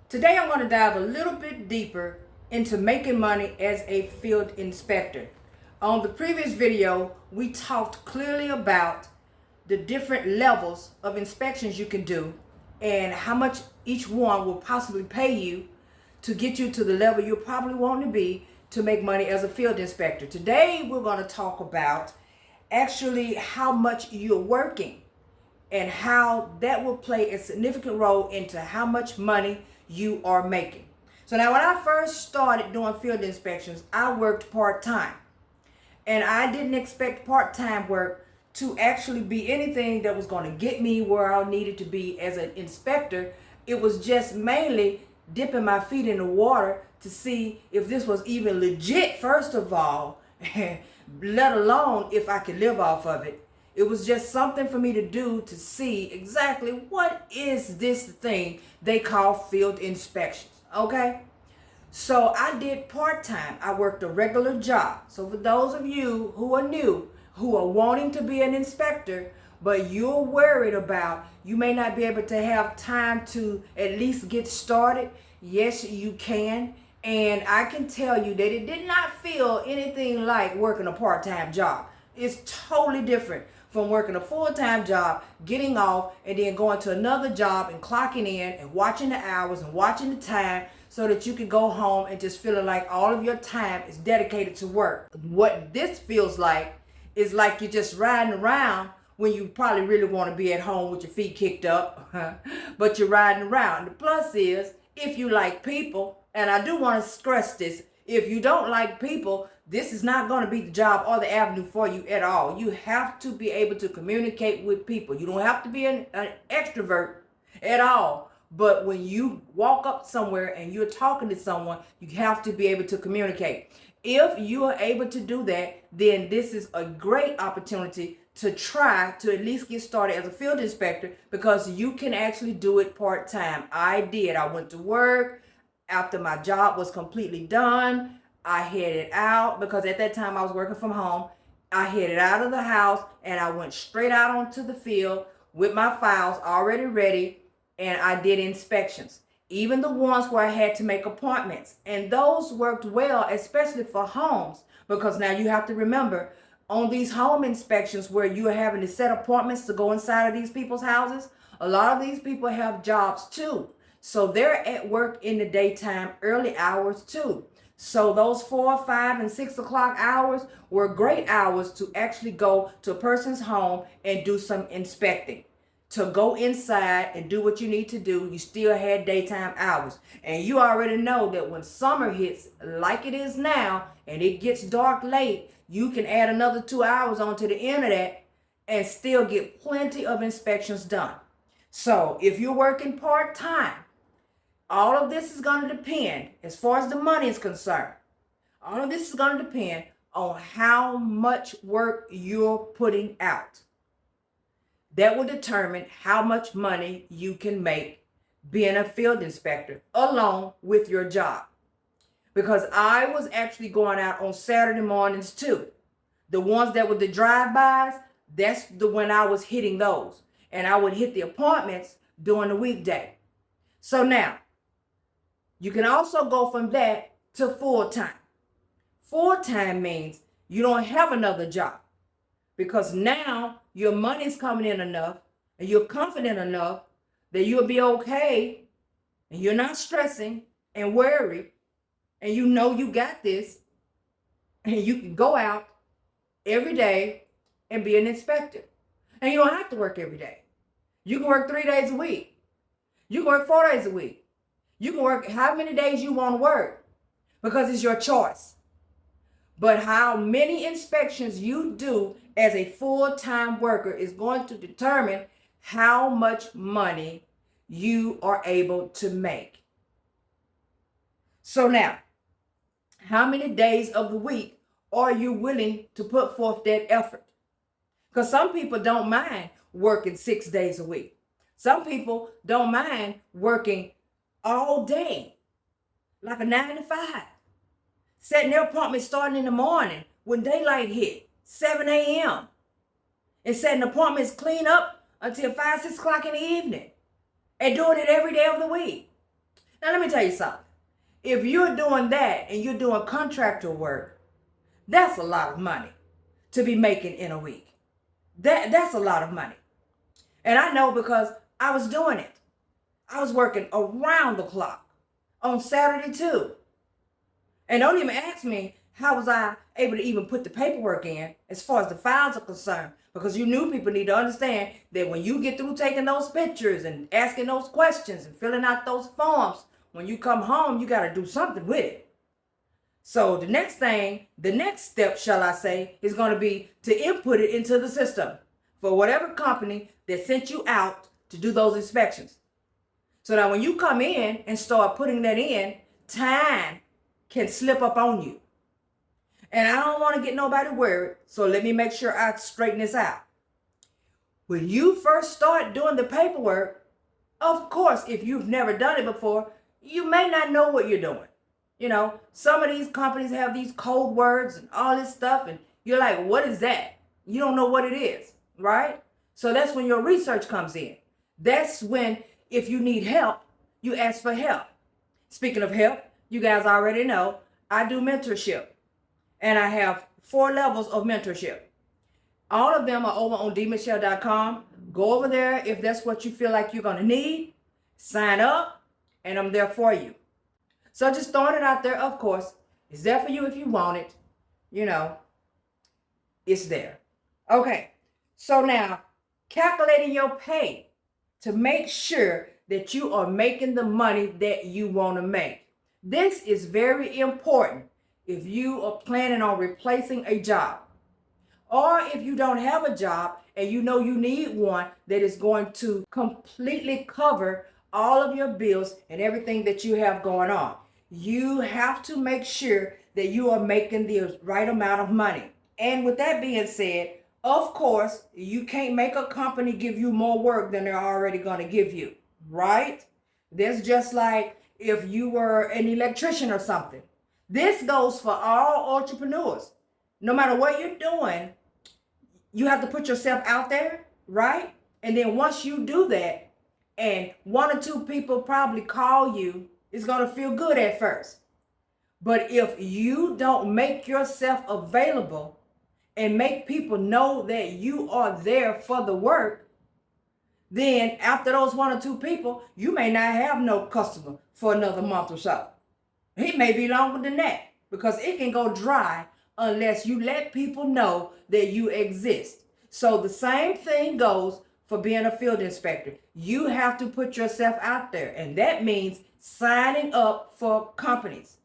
Today I'm going to dive a little bit deeper into making money as a field inspector. On the previous video, we talked clearly about the different levels of inspections you can do and how much each one will possibly pay you to get you to the level you probably want to be to make money as a field inspector. Today we're going to talk about actually how much you're working and how that will play a significant role into how much money you are making. So now when I first started doing field inspections, I worked part-time. And I didn't expect part-time work to actually be anything that was going to get me where I needed to be as an inspector. It was just mainly dipping my feet in the water to see if this was even legit, first of all, let alone if I could live off of it. It was just something for me to do to see exactly what is this thing they call field inspections, okay? So I did part-time. I worked a regular job. So for those of you who are new, who are wanting to be an inspector, but you're worried about you may not be able to have time to at least get started, yes, you can. And I can tell you that it did not feel anything like working a part-time job. It's totally different from working a full-time job, getting off, and then going to another job and clocking in and watching the hours and watching the time so that you can go home and just feeling like all of your time is dedicated to work. What this feels like is like you're just riding around when you probably really want to be at home with your feet kicked up, but you're riding around. The plus is, if you like people, and I do want to stress this, if you don't like people, this is not going to be the job or the avenue for you at all. You have to be able to communicate with people. You don't have to be an extrovert at all. But when you walk up somewhere and you're talking to someone, you have to be able to communicate. If you are able to do that, then this is a great opportunity to try to at least get started as a field inspector, because you can actually do it part-time. I did. I went to work. After my job was completely done, I headed out, because at that time I was working from home. I headed out of the house and I went straight out onto the field with my files already ready, and I did inspections, even the ones where I had to make appointments. And those worked well, especially for homes, because now you have to remember, on these home inspections where you are having to set appointments to go inside of these people's houses, a lot of these people have jobs too. So they're at work in the daytime, early hours too. So those 4, 5, and 6 o'clock hours were great hours to actually go to a person's home and do some inspecting. To go inside and do what you need to do, you still had daytime hours. And you already know that when summer hits, like it is now, and it gets dark late, you can add another 2 hours onto the end of that and still get plenty of inspections done. So if you're working part-time, all of this is going to depend, as far as the money is concerned, all of this is going to depend on how much work you're putting out. That will determine how much money you can make being a field inspector along with your job. Because I was actually going out on Saturday mornings too. The ones that were the drive-bys, that's when I was hitting those. And I would hit the appointments during the weekday. So now, you can also go from that to full-time. Full-time means you don't have another job, because now your money's coming in enough and you're confident enough that you'll be okay and you're not stressing and worried, and you know you got this, and you can go out every day and be an inspector. And you don't have to work every day. You can work 3 days a week. You can work 4 days a week. You can work how many days you want to work, because it's your choice. But how many inspections you do as a full-time worker is going to determine how much money you are able to make. So now, how many days of the week are you willing to put forth that effort? Because some people don't mind working 6 days a week. Some people don't mind working all day, like a 9 to 5. Setting their appointments starting in the morning when daylight hit, 7 a.m. And setting appointments clean up until 5, 6 o'clock in the evening. And doing it every day of the week. Now let me tell you something. If you're doing that and you're doing contractor work, that's a lot of money to be making in a week. That's a lot of money. And I know because I was doing it. I was working around the clock on Saturday too. And don't even ask me how was I able to even put the paperwork in as far as the files are concerned. Because you new people need to understand that when you get through taking those pictures and asking those questions and filling out those forms, when you come home, you got to do something with it. So the next step, shall I say, is going to be to input it into the system for whatever company that sent you out to do those inspections. So now when you come in and start putting that in, time can slip up on you. And I don't want to get nobody worried, so let me make sure I straighten this out. When you first start doing the paperwork, of course, if you've never done it before, you may not know what you're doing. You know, some of these companies have these code words and all this stuff, and you're like, what is that? You don't know what it is, right? So that's when your research comes in. That's when, if you need help, you ask for help. Speaking of help, you guys already know I do mentorship. And I have 4 levels of mentorship. All of them are over on dmichelle.com. Go over there if that's what you feel like you're going to need. Sign up, and I'm there for you. So just throwing it out there, of course. It's there for you if you want it. You know, it's there. Okay, so now calculating your pay to make sure that you are making the money that you want to make. This is very important if you are planning on replacing a job, or if you don't have a job and you know you need one that is going to completely cover all of your bills and everything that you have going on. You have to make sure that you are making the right amount of money. And with that being said, of course, you can't make a company give you more work than they're already going to give you, right? That's just like if you were an electrician or something. This goes for all entrepreneurs. No matter what you're doing, you have to put yourself out there, right? And then once you do that, and 1 or 2 people probably call you, it's going to feel good at first. But if you don't make yourself available and make people know that you are there for the work, then after those 1 or 2 people, you may not have no customer for another month or so. It may be longer than that, because it can go dry unless you let people know that you exist. So the same thing goes for being a field inspector. You have to put yourself out there, and that means signing up for companies.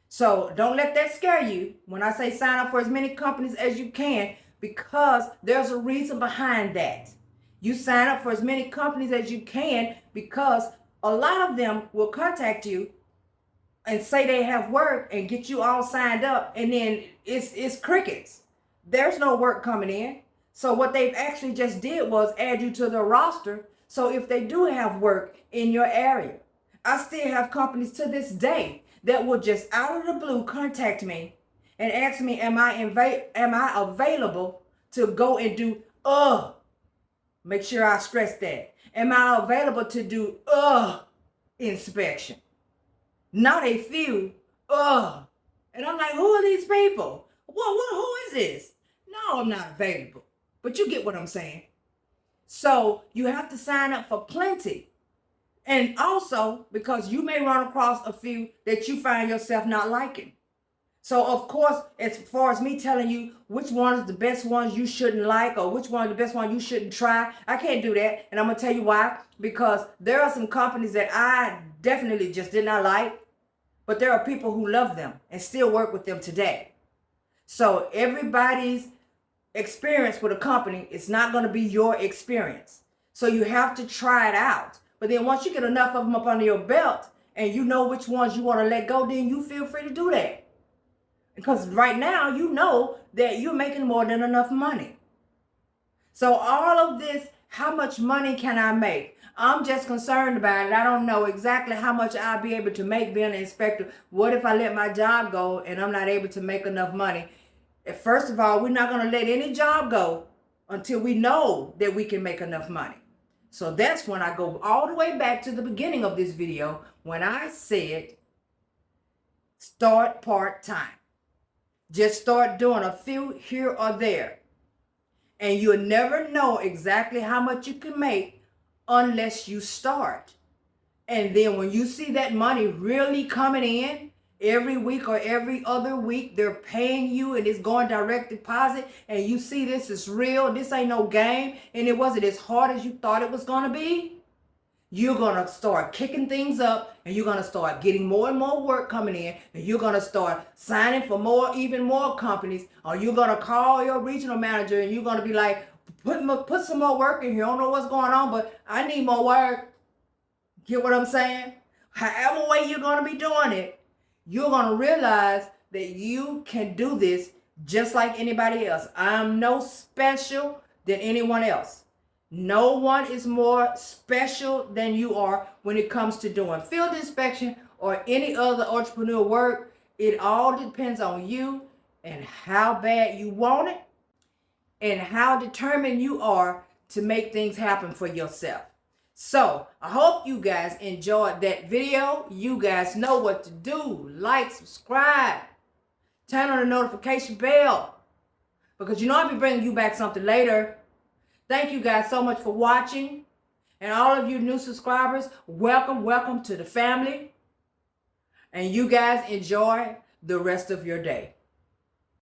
So don't let that scare you when I say sign up for as many companies as you can, because there's a reason behind that. You sign up for as many companies as you can because a lot of them will contact you and say they have work and get you all signed up, and then it's crickets. There's no work coming in. So what they've actually just did was add you to their roster. So if they do have work in your area, I still have companies to this day that will just out of the blue contact me and ask me, am I available to go and do make sure I stress that. Am I available to do inspection? Not a few. And I'm like, who are these people? Who is this? No, I'm not available. But you get what I'm saying. So you have to sign up for plenty. And also because you may run across a few that you find yourself not liking. So of course, as far as me telling you which one is the best ones you shouldn't like, or which one is the best one you shouldn't try, I can't do that. And I'm going to tell you why. Because there are some companies that I definitely just did not like, but there are people who love them and still work with them today. So everybody's experience with a company is not going to be your experience. So you have to try it out. But then once you get enough of them up under your belt and you know which ones you want to let go, then you feel free to do that. Because right now, you know that you're making more than enough money. So all of this, how much money can I make? I'm just concerned about it. I don't know exactly how much I'll be able to make being an inspector. What if I let my job go and I'm not able to make enough money? First of all, we're not going to let any job go until we know that we can make enough money. So that's when I go all the way back to the beginning of this video when I said start part-time. Just start doing a few here or there. And you'll never know exactly how much you can make unless you start. And then when you see that money really coming in every week or every other week, they're paying you and it's going direct deposit, and you see this is real, this ain't no game, and it wasn't as hard as you thought it was going to be, you're going to start kicking things up, and you're going to start getting more and more work coming in, and you're going to start signing for even more companies, or you're going to call your regional manager and you're going to be like, put some more work in here. I don't know what's going on, but I need more work. Get what I'm saying? However way you're going to be doing it, you're going to realize that you can do this just like anybody else. I'm no special than anyone else. No one is more special than you are when it comes to doing field inspection or any other entrepreneur work. It all depends on you and how bad you want it and how determined you are to make things happen for yourself. So I hope you guys enjoyed that video. You guys know what to do. Like, subscribe, turn on the notification bell, because you know I'll be bringing you back something later. Thank you guys so much for watching. And all of you new subscribers, welcome to the family. And you guys enjoy the rest of your day.